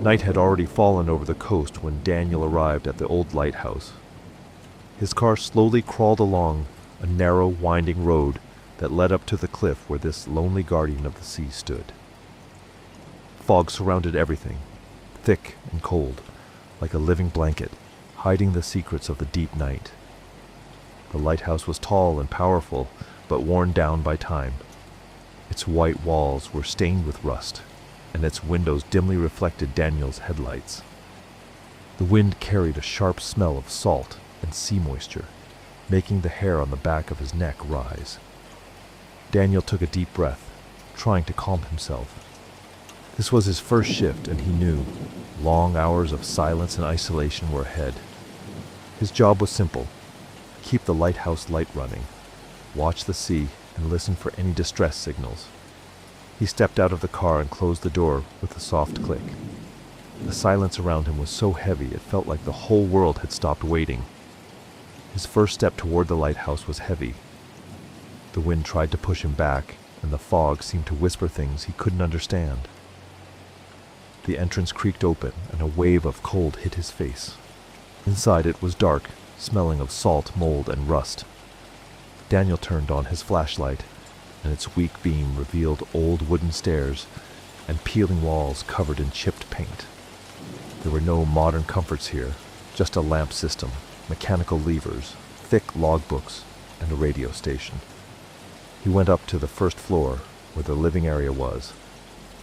Night had already fallen over the coast when Daniel arrived at the old lighthouse. His car slowly crawled along a narrow, winding road that led up to the cliff where this lonely guardian of the sea stood. Fog surrounded everything, thick and cold, like a living blanket, hiding the secrets of the deep night. The lighthouse was tall and powerful, but worn down by time. Its white walls were stained with rust, and its windows dimly reflected Daniel's headlights. The wind carried a sharp smell of salt and sea moisture, making the hair on the back of his neck rise. Daniel took a deep breath, trying to calm himself. This was his first shift, and he knew long hours of silence and isolation were ahead. His job was simple: keep the lighthouse light running, watch the sea, and listen for any distress signals. He stepped out of the car and closed the door with a soft click. The silence around him was so heavy it felt like the whole world had stopped waiting. His first step toward the lighthouse was heavy. The wind tried to push him back, and the fog seemed to whisper things he couldn't understand. The entrance creaked open, and a wave of cold hit his face. Inside it was dark, smelling of salt, mold, and rust. Daniel turned on his flashlight, and its weak beam revealed old wooden stairs and peeling walls covered in chipped paint. There were no modern comforts here, just a lamp system, mechanical levers, thick logbooks, and a radio station. He went up to the first floor, where the living area was.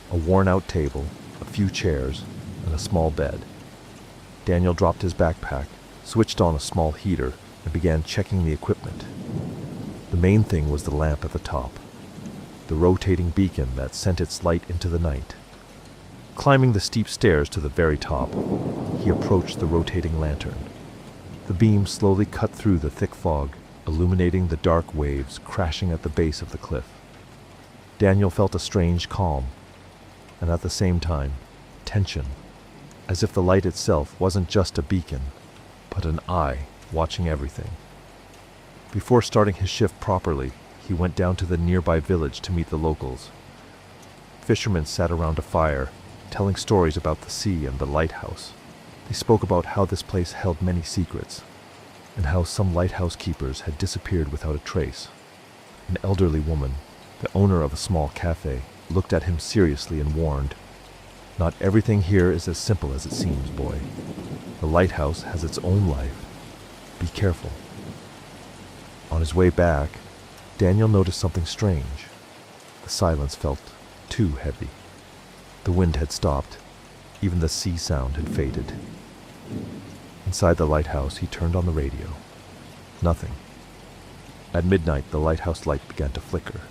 A worn-out table, a few chairs, and a small bed. Daniel dropped his backpack, switched on a small heater, and began checking the equipment. The main thing was the lamp at the top, the rotating beacon that sent its light into the night. Climbing the steep stairs to the very top, he approached the rotating lantern. The beam slowly cut through the thick fog, illuminating the dark waves crashing at the base of the cliff. Daniel felt a strange calm, and at the same time, tension, as if the light itself wasn't just a beacon, but an eye watching everything. Before starting his shift properly, he went down to the nearby village to meet the locals. Fishermen sat around a fire, telling stories about the sea and the lighthouse. They spoke about how this place held many secrets, and how some lighthouse keepers had disappeared without a trace. An elderly woman, the owner of a small cafe, looked at him seriously and warned, "Not everything here is as simple as it seems, boy. The lighthouse has its own life. Be careful." On his way back, Daniel noticed something strange. The silence felt too heavy. The wind had stopped. Even the sea sound had faded. Inside the lighthouse, he turned on the radio. Nothing. At midnight, the lighthouse light began to flicker,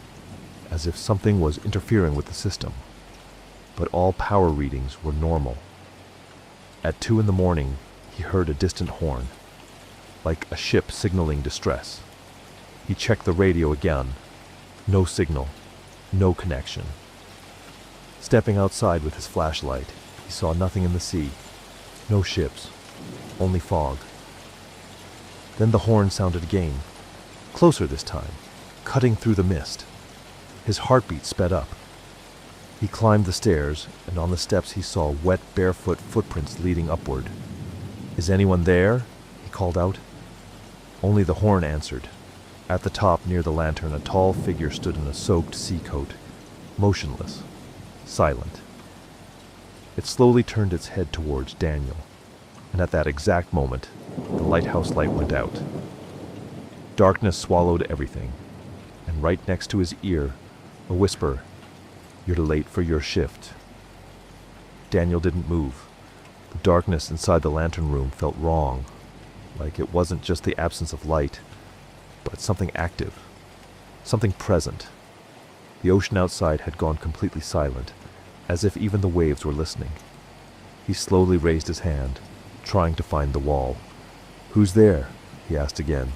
as if something was interfering with the system. But all power readings were normal. At 2 a.m, he heard a distant horn, like a ship signaling distress. He checked the radio again. No signal. No connection. Stepping outside with his flashlight, he saw nothing in the sea. No ships. Only fog. Then the horn sounded again. Closer this time, cutting through the mist. His heartbeat sped up. He climbed the stairs, and on the steps he saw wet, barefoot footprints leading upward. "Is anyone there?" he called out. Only the horn answered. At the top, near the lantern, a tall figure stood in a soaked sea coat, motionless, silent. It slowly turned its head towards Daniel, and at that exact moment, the lighthouse light went out. Darkness swallowed everything, and right next to his ear, a whisper, "You're late for your shift." Daniel didn't move. The darkness inside the lantern room felt wrong, like it wasn't just the absence of light, but something active, something present. The ocean outside had gone completely silent, as if even the waves were listening. He slowly raised his hand, trying to find the wall. "Who's there?" he asked again.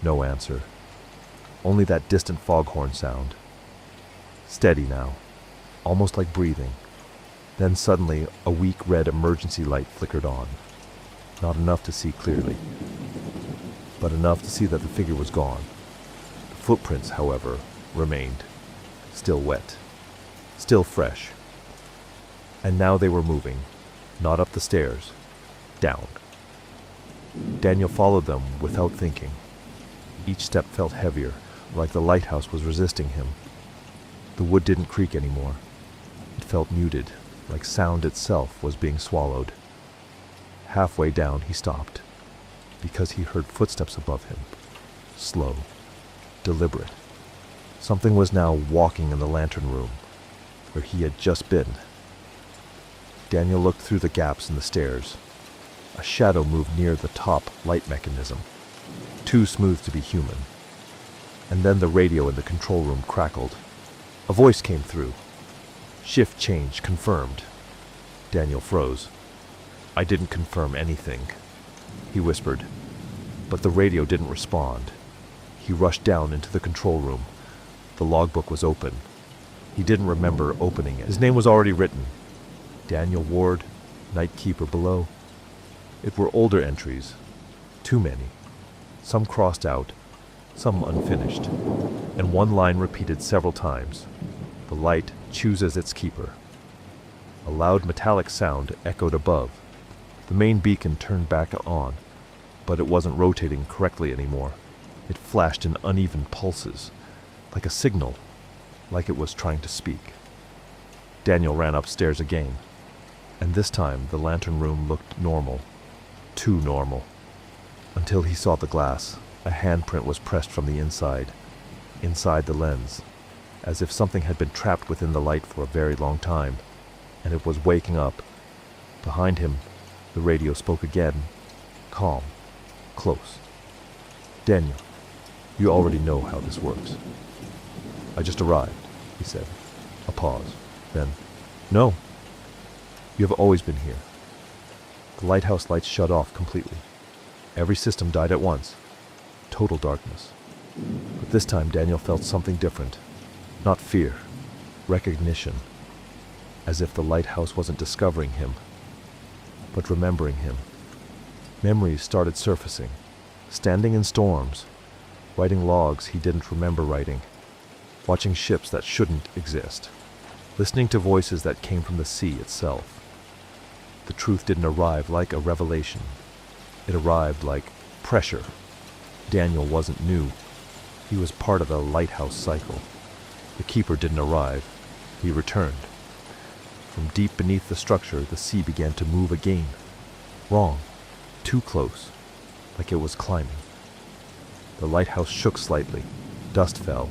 No answer. Only that distant foghorn sound. Steady now, almost like breathing. Then suddenly a weak red emergency light flickered on. Not enough to see clearly, but enough to see that the figure was gone. The footprints, however, remained, still wet, still fresh. And now they were moving, Not up the stairs. Down. Daniel followed them without thinking. Each step felt heavier, like the lighthouse was resisting him. The wood didn't creak anymore. It felt muted, like sound itself was being swallowed. Halfway down, he stopped, because he heard footsteps above him. Slow, deliberate. Something was now walking in the lantern room, where he had just been. Daniel looked through the gaps in the stairs. A shadow moved near the top light mechanism, too smooth to be human. And then the radio in the control room crackled. A voice came through. Shift change confirmed. Daniel froze. I didn't confirm anything, he whispered. But the radio didn't respond. He rushed down into the control room. The logbook was open. He didn't remember opening it. His name was already written. Daniel Ward, night keeper below. It were older entries. Too many. Some crossed out, some unfinished. And one line repeated several times. The light chooses its keeper. A loud metallic sound echoed above. The main beacon turned back on, but it wasn't rotating correctly anymore. It flashed in uneven pulses, like a signal, like it was trying to speak. Daniel ran upstairs again, and this time the lantern room looked normal, too normal, until he saw the glass. A handprint was pressed from the inside the lens, as if something had been trapped within the light for a very long time, and it was waking up. Behind him, the radio spoke again, calm, close. Daniel, you already know how this works. I just arrived, he said. A pause. Then, no. You have always been here. The lighthouse lights shut off completely. Every system died at once. Total darkness. But this time Daniel felt something different. Not fear. Recognition. As if the lighthouse wasn't discovering him, but remembering him. Memories started surfacing. Standing in storms. Writing logs he didn't remember writing. Watching ships that shouldn't exist. Listening to voices that came from the sea itself. The truth didn't arrive like a revelation. It arrived like pressure. Daniel wasn't new. He was part of the lighthouse cycle. The keeper didn't arrive. He returned. From deep beneath the structure, the sea began to move again. Wrong. Too close. Like it was climbing. The lighthouse shook slightly. Dust fell.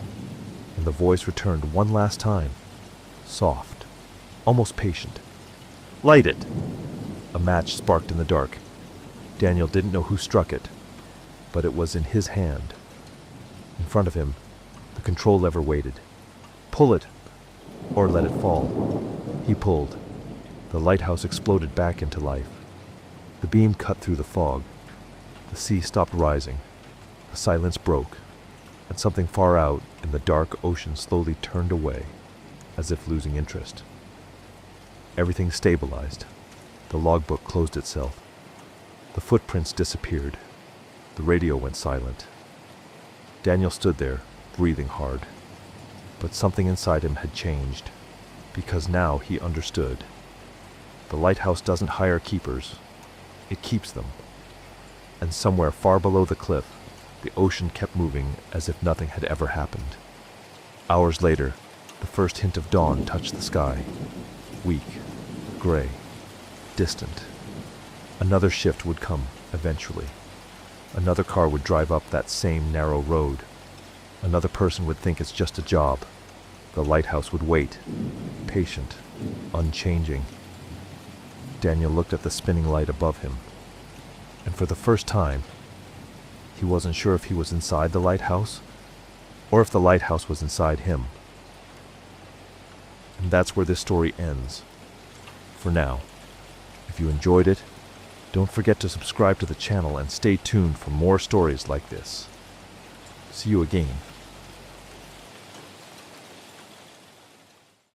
And the voice returned one last time. Soft. Almost patient. Light it! A match sparked in the dark. Daniel didn't know who struck it, but it was in his hand. In front of him, the control lever waited. Pull it, or let it fall. He pulled. The lighthouse exploded back into life. The beam cut through the fog. The sea stopped rising. The silence broke, and something far out in the dark ocean slowly turned away, as if losing interest. Everything stabilized. The logbook closed itself. The footprints disappeared. The radio went silent. Daniel stood there, breathing hard. But something inside him had changed, because now he understood. The lighthouse doesn't hire keepers. It keeps them. And somewhere far below the cliff, the ocean kept moving as if nothing had ever happened. Hours later, the first hint of dawn touched the sky. Weak, gray, distant. Another shift would come, eventually. Another car would drive up that same narrow road. Another person would think it's just a job. The lighthouse would wait, patient, unchanging. Daniel looked at the spinning light above him, and for the first time, he wasn't sure if he was inside the lighthouse, or if the lighthouse was inside him. And that's where this story ends. For now. If you enjoyed it, don't forget to subscribe to the channel and stay tuned for more stories like this. See you again.